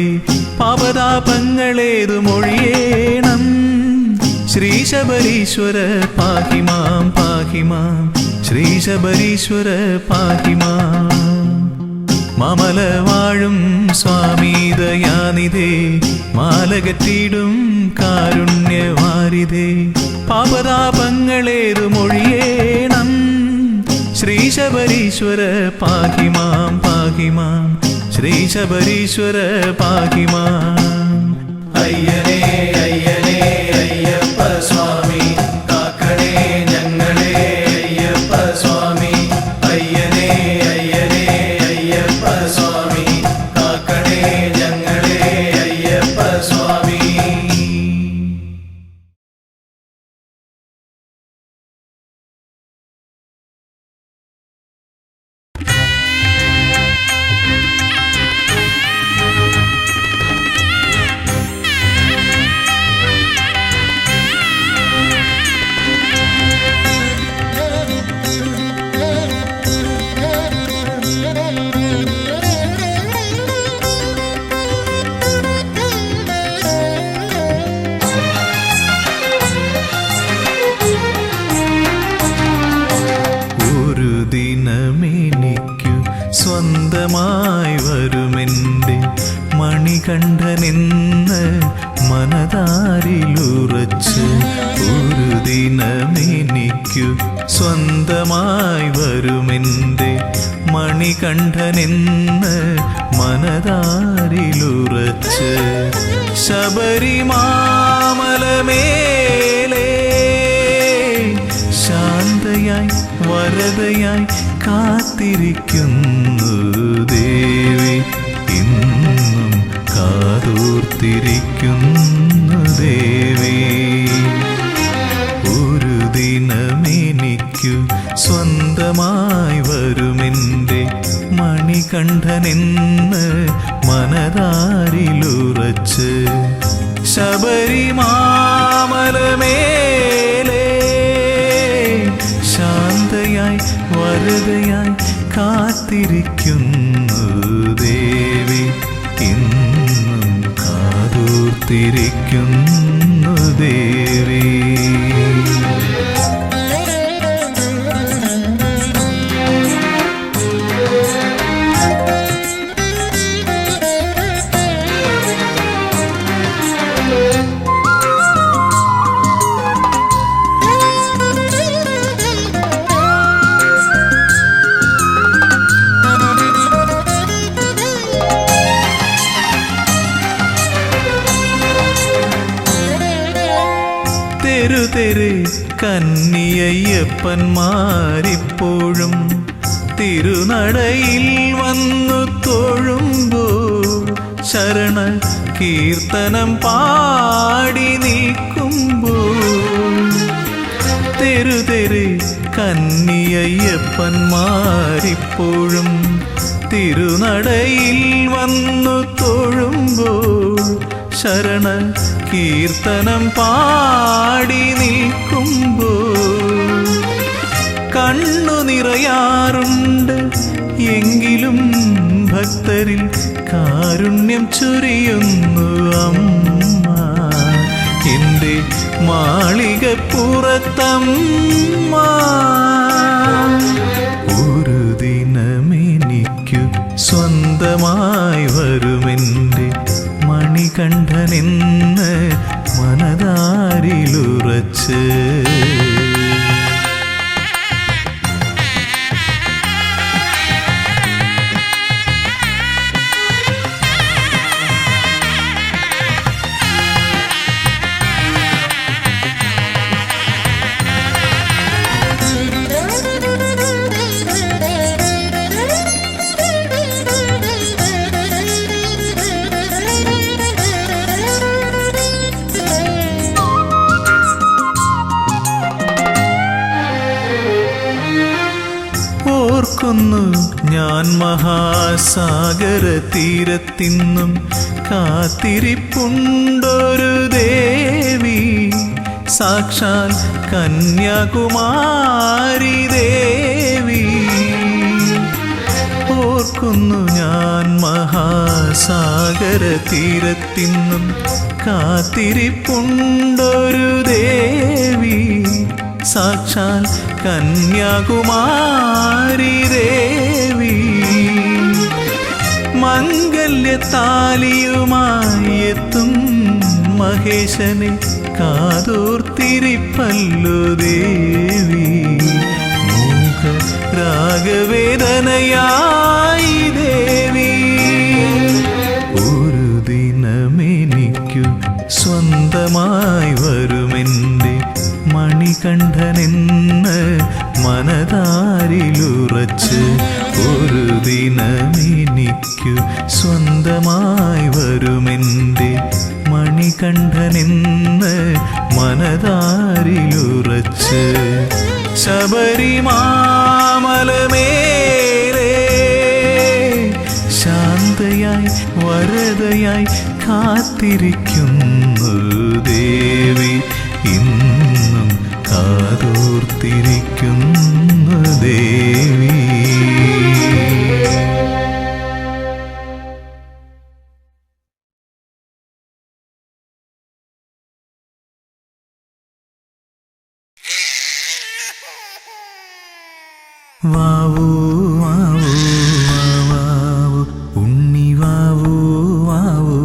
പാപതാപങ്ങളേതു മൊഴിയേണം. ശ്രീ ശബരീശ്വര പാഹിമാം പാഹിമാം, ശ്രീ ശബരീശ്വര പാഹിമാം. മമല വാഴും സ്വാമി ദയാനിധേ, മാലകറ്റിടും കാരുണ്യവാരിധേ. പാപതാപങ്ങളേതു മൊഴിയേണം. ശ്രീ ശബരീശ്വര പാഹിമാം പാഹിമാം, ശ്രീ ശബരീശ്വര പാഹിമാം. അയ്യനേ അയ്യനേ അയ്യപ്പ സ്വാമി, കാക്കണേ ഞങ്ങളെ അയ്യപ്പ സ്വാമി. അയ്യനേ അയ്യനേ അയ്യപ്പ സ്വാമി, കാക്കണേ ഞങ്ങളെ അയ്യപ്പ സ്വാമി. സ്വന്തമായി വരുമെൻ്റെ മണികണ്ഠനെന്ന് മനതാരിലുറച്ച്. ഒരു ദിനമെനിക്കു സ്വന്തമായി വരുമെൻ്റെ മണികണ്ഠനെന്ന് മനതാരിലുറച്ച്. ശബരിമാമലമേലേ ശാന്തയായി വരദയായി കാത്തിരിക്കുന്നു ദേവി, ഇന്നും കാതോർത്തിരിക്കുന്നു ദേവി. ഒരു ദിനമെനിക്കു സ്വന്തമായി വരുമെൻ്റെ മണികണ്ഠനെന്ന് മനതാരിലുറച്ച്. ശബരിമാമലമേലേ ശാന്തയായി വരദയായി കാത്തിരിക്കുന്നു ദേവി, ഇന്നും കാതോർത്തിരിക്കുന്നു ദേവി. തെരുതെരെ കന്നിയയ്യപ്പന്മാരിപ്പോഴും തിരുനടയിൽ വന്നു തൊഴുമ്പോൾ ശരണ കീർത്തനം പാടി നിൽക്കുമ്പോൾ. തെരുതെരെ കന്നിയയ്യപ്പന്മാരിപ്പോഴും തിരുനടയിൽ വന്നു തൊഴുമ്പോൾ ശരണ കീർത്തനം പാടി നിൽക്കുമ്പോൾ കണ്ണു നിറയാറുണ്ട്. എങ്കിലും ഭക്തരിൽ കാരുണ്യം ചൊരിയുന്നു അമ്മ, എൻ്റെ മാളികപ്പുറത്തമ്മ. ഒരു ദിനമെനിക്കു സ്വന്തമായി വരുമെൻ്റെ മണികണ്ഠനെന്ന് മനതാരിലുറച്ച്. ഓർക്കുന്നു ഞാൻ മഹാസാഗര തീരത്തിന്നും കാത്തിരിപ്പുണ്ടൊരു ദേവി, സാക്ഷാൽ കന്യാകുമാരി ദേവി. ഓർക്കുന്നു ഞാൻ മഹാസാഗര തീരത്തിന്നും കാത്തിരിപ്പുണ്ടൊരു ദേവി, സാക്ഷാൽ കന്യാകുമാരി ദേവി. മംഗല്യത്താലിയുമായി എത്തും മഹേശനെ കാതോർത്തിരിപ്പല്ലോ ദേവി. മൂക രാഗവേദനയായി ദേവി. ഒരു ദിനമെനിക്കു സ്വന്തമായി വരുമെൻ്റെ മണികണ്ഠനെന്ന് മനതാരിലുറച്ച്. ഒരു ദിനമെനിക്കു സ്വന്തമായി വരുമെൻ്റെ മണികണ്ഠനെന്ന് മനതാരിലുറച്ച്. ശബരിമാമലമേലേ ശാന്തയായി വരദയായി കാത്തിരിക്കുന്നു ദേവി, ഇന്നും കാതോർത്തിരിക്കുന്നു ദേവി. വാവൂ വാവൂ വാവൂ ഉണ്ണി വാവൂ വാവൂ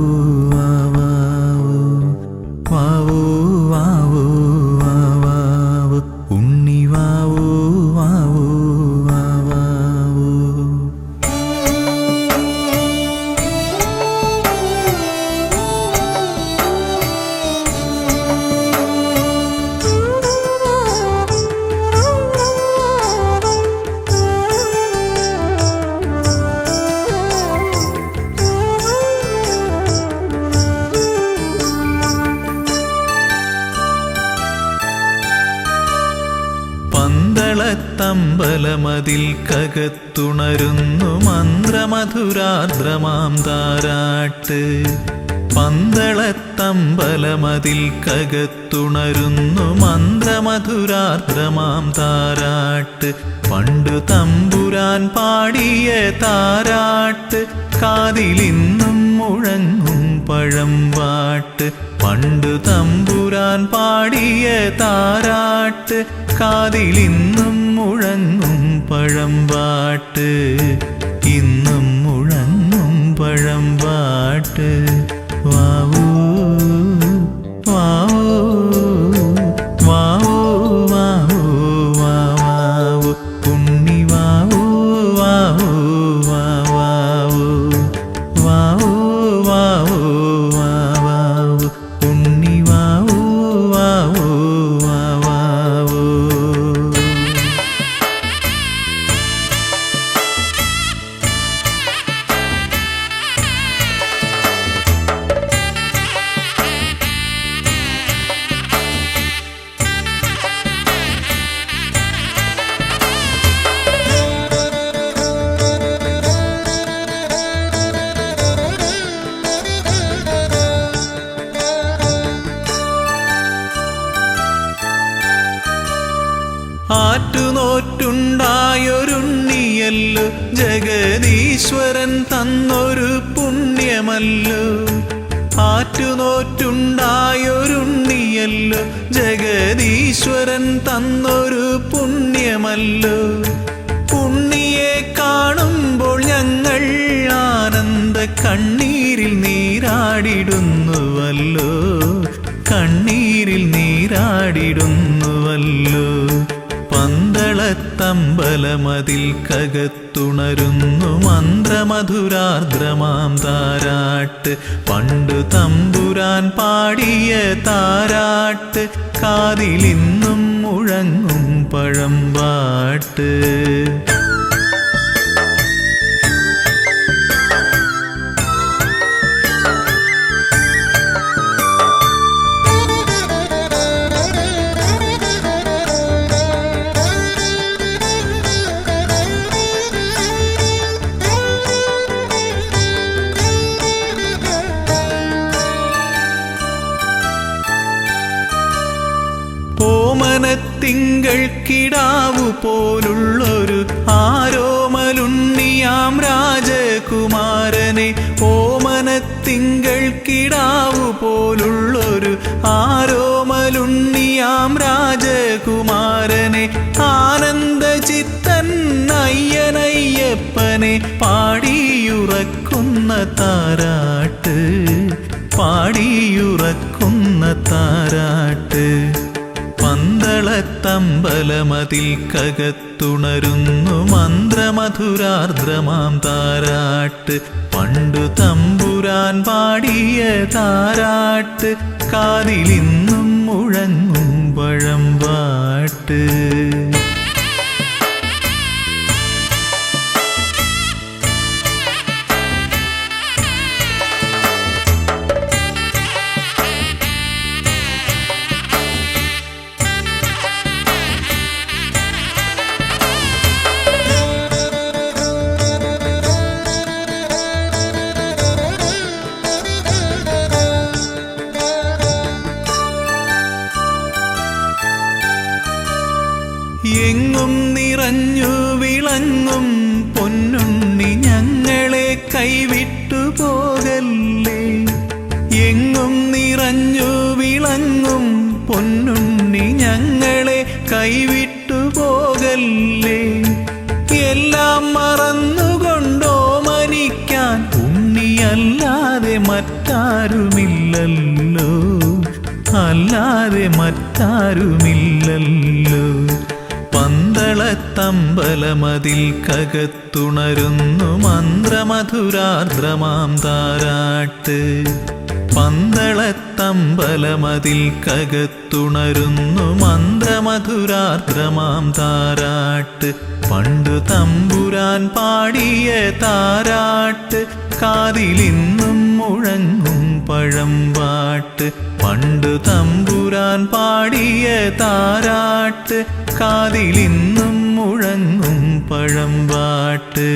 വാവൂ വാവൂ വാവൂ വാവൂ ഉണ്ണി വാവൂ വാവൂ വാവൂ. പന്തളത്തമ്പലമതിൽ കകത്തുണരുന്നു മന്ത്രമധുരാർദ്രമാം താരാട്ട്. പന്തളത്തമ്പലമതിൽ കകത്തുണരുന്നു മന്ത്രമധുരാർദ്രമാം താരാട്ട്. പണ്ടു തമ്പുരാൻ പാടിയ താരാട്ട് കാതിലിന്നും മുഴങ്ങും പഴമ്പാട്ട്. പണ്ടു തമ്പുരാൻ പാടിയ താരാട്ട് കാതിലിന്നും മുഴങ്ങും പഴമ്പാട്ട്. ഇന്നും മുഴങ്ങും പഴമ്പാട്ട്. വാവൂ വാവൂ വാവൂ വാവൂ വാവൂ ഉണ്ണി വാവൂ വാവൂ വാവൂ വാവൂ വാവൂ വാവൂ ഉണ്ണി വാവൂ വാവൂ വാവൂ. ആറ്റുനോറ്റുണ്ടായൊരുണ്ണിയല്ലോ ജഗദീശ്വരൻ തന്നൊരു പുണ്യമല്ലോ. ആറ്റുനോറ്റുണ്ടായൊരുണ്ണിയല്ലോ ജഗദീശ്വരൻ തന്നൊരു പുണ്യമല്ലോ. ഉണ്ണിയെ കാണുമ്പോൾ ഞങ്ങൾ ആനന്ദ കണ്ണീരിൽ നീരാടിടുന്നുവല്ലോ, കണ്ണീരിൽ നീരാടിടുന്നുവല്ലോ. പന്തളത്തമ്പലമതിൽ കകത്തുണരുന്നു മന്ത്രമധുരാർദ്രമാം താരാട്ട്. പണ്ടു തമ്പുരാൻ പാടിയ താരാട്ട് കാതിലിന്നും മുഴങ്ങും പഴമ്പാട്ട്. തിങ്കൾ കിടാവു പോലുള്ളൊരു ആരോമലുണ്ണിയാം രാജകുമാരനെ ഓമനത്തിങ്കൾ കിടാവു പോലുള്ളൊരു ആരോമലുണ്ണിയാം രാജകുമാരനെ ആനന്ദചിത്തൻ അയ്യനയ്യപ്പനെ പാടിയുറക്കുന്ന താരാട്ട് പാടിയുറക്കുന്ന താരാട്ട് പന്തളത്തമ്പലമതിൽ കകത്തുണരുന്നു മന്ത്രമധുരാർദ്രമാം താരാട്ട് പണ്ടു തമ്പുരാൻ പാടിയ താരാട്ട് കാതിലിന്നും മുഴങ്ങും പഴമ്പാട്ട് എങ്ങും നിറഞ്ഞു വിളങ്ങും പൊന്നുണ്ണി ഞങ്ങളെ കൈവിട്ടു പോകല്ലേ എങ്ങും നിറഞ്ഞു വിളങ്ങും പൊന്നുണ്ണി ഞങ്ങളെ കൈവിട്ടു പോകല്ലേ എല്ലാം മറന്നുകൊണ്ടോ മനിക്കാൻ ഉണ്ണിയല്ലാതെ മറ്റാരുമില്ലല്ലോ അല്ലാതെ മറ്റാരുമില്ലല്ലോ പന്തളത്തമ്പലമതിൽ കകത്തുണരുന്നു മന്ത്രമധുരാർദ്രമാം താരാട്ട് പന്തളത്തമ്പലമതിൽ കകത്തുണരുന്നു മന്ത്രമധുരാർദ്രമാം താരാട്ട് പണ്ടു തമ്പുരാൻ പാടിയ താരാട്ട് കാതിലിന്നും മുഴങ്ങും പഴമ്പാട്ട് പണ്ടു തമ്പുരാൻ പാടിയ താരാട്ട് കാതിലിന്നും മുഴങ്ങും പഴമ്പാട്ട്